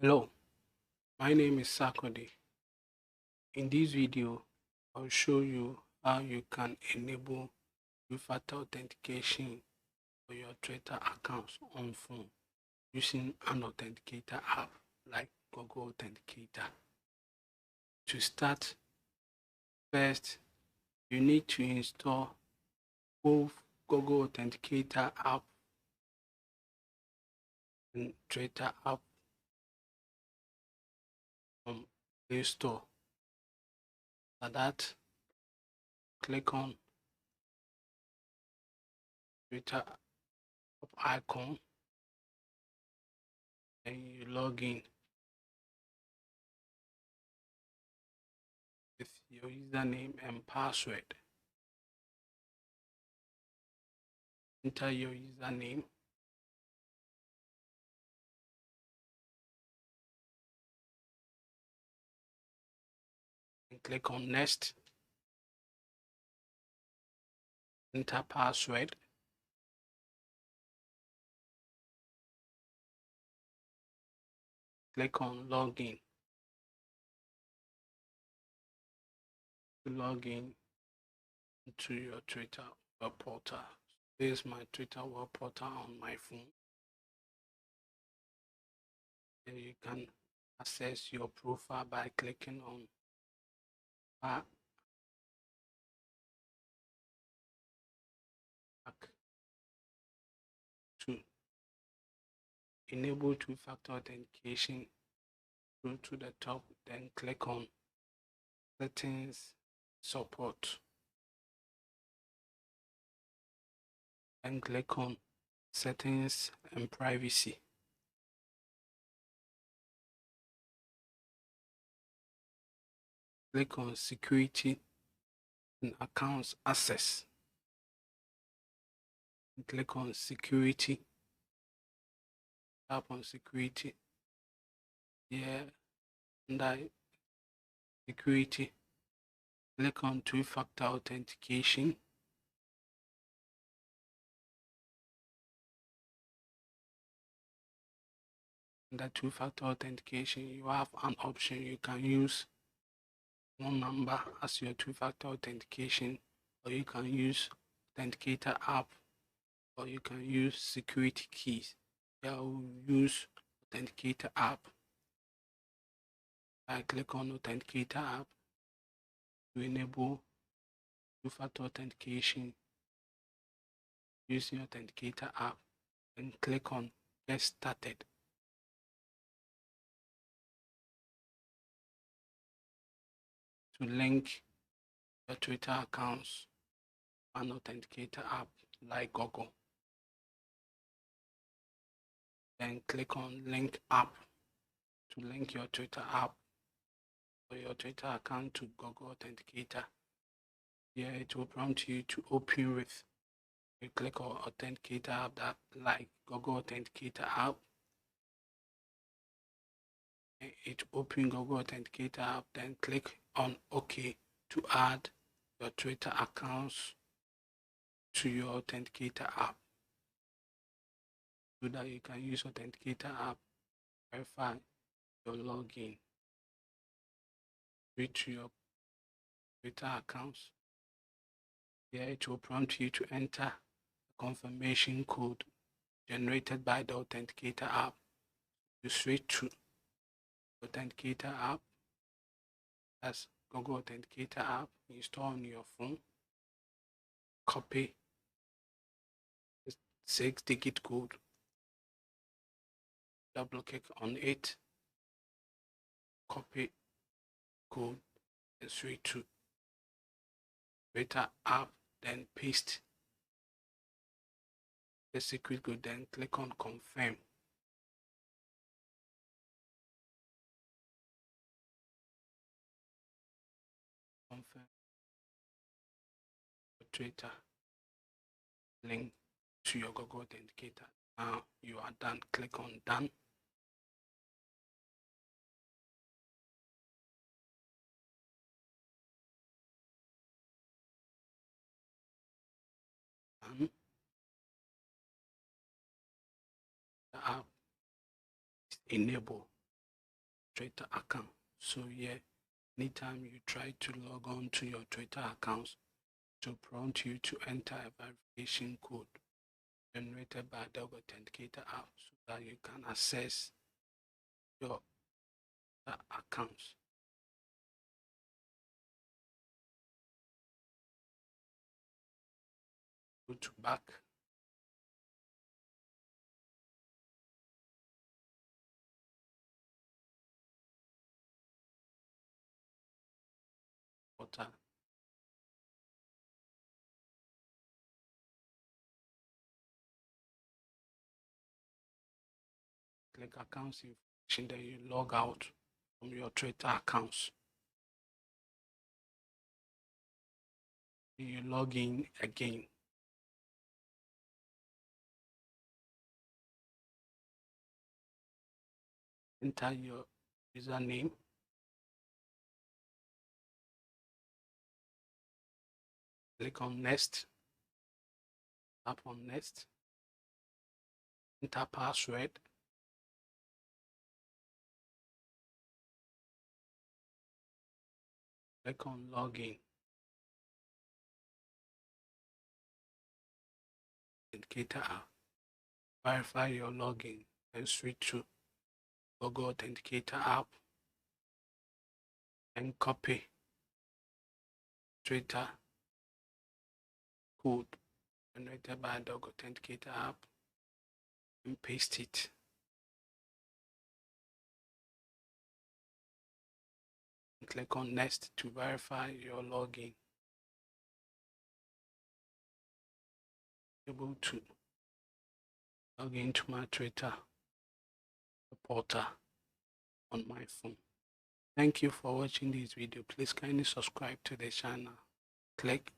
Hello, my name is Sakodi. In this video, I'll show you how you can enable two-factor authentication for your Twitter accounts on phone using an authenticator app like Google Authenticator. To start, first, you need to install both Google Authenticator app and Twitter app from Play Store. For that, click on Twitter app icon and you log in with your username and password. Enter your username and click on next. Enter password. Click on login. To log in to your Twitter web portal. This is my Twitter web portal on my phone. Here you can access your profile by clicking on back to enable two-factor authentication. Go to the top, then click on settings support and click on settings and privacy. Click on security and accounts access. And click on security. Tap on security. Here under security, click on two-factor authentication. Under two-factor authentication, you have an option. You can use one number as your two-factor authentication, or you can use Authenticator app, or you can use security keys. I will use Authenticator app. I click on Authenticator app to enable two-factor authentication using Authenticator app, and click on Get Started. To link your Twitter accounts and Authenticator app like Google. Then click on Link App to link your Twitter app or your Twitter account to Google Authenticator. Here it will prompt you to open with. You click on Authenticator app that like Google Authenticator app. It open Google Authenticator app, then click on OK to add your Twitter accounts to your Authenticator app, so that you can use Authenticator app to verify your login with your Twitter accounts. Here it will prompt you to enter the confirmation code generated by the Authenticator app. You switch to Authenticator app, that's Google Authenticator app, install on your phone, copy the 6-digit code, double click on it, copy code, and switch to Twitter app, then paste the secret code, then click on confirm. Confirm your Twitter link to your Google Authenticator. Now you are done. Click on done. And the app is enabled. Twitter account. So yeah, anytime you try to log on to your Twitter accounts, to prompt you to enter a verification code generated by the Authenticator app so that you can access your accounts. Go to back. Portal. Click accounts information, then you log out from your Twitter accounts. You log in again. Enter your username. Click on next. Tap on next. Enter password. Click on login. Authenticator app. Verify your login and switch to Google Authenticator app and copy Twitter code generated by the Authenticator app and paste it. And click on next to verify your login. Able to log into my Twitter portal on my phone. Thank you for watching this video. Please kindly subscribe to the channel. Click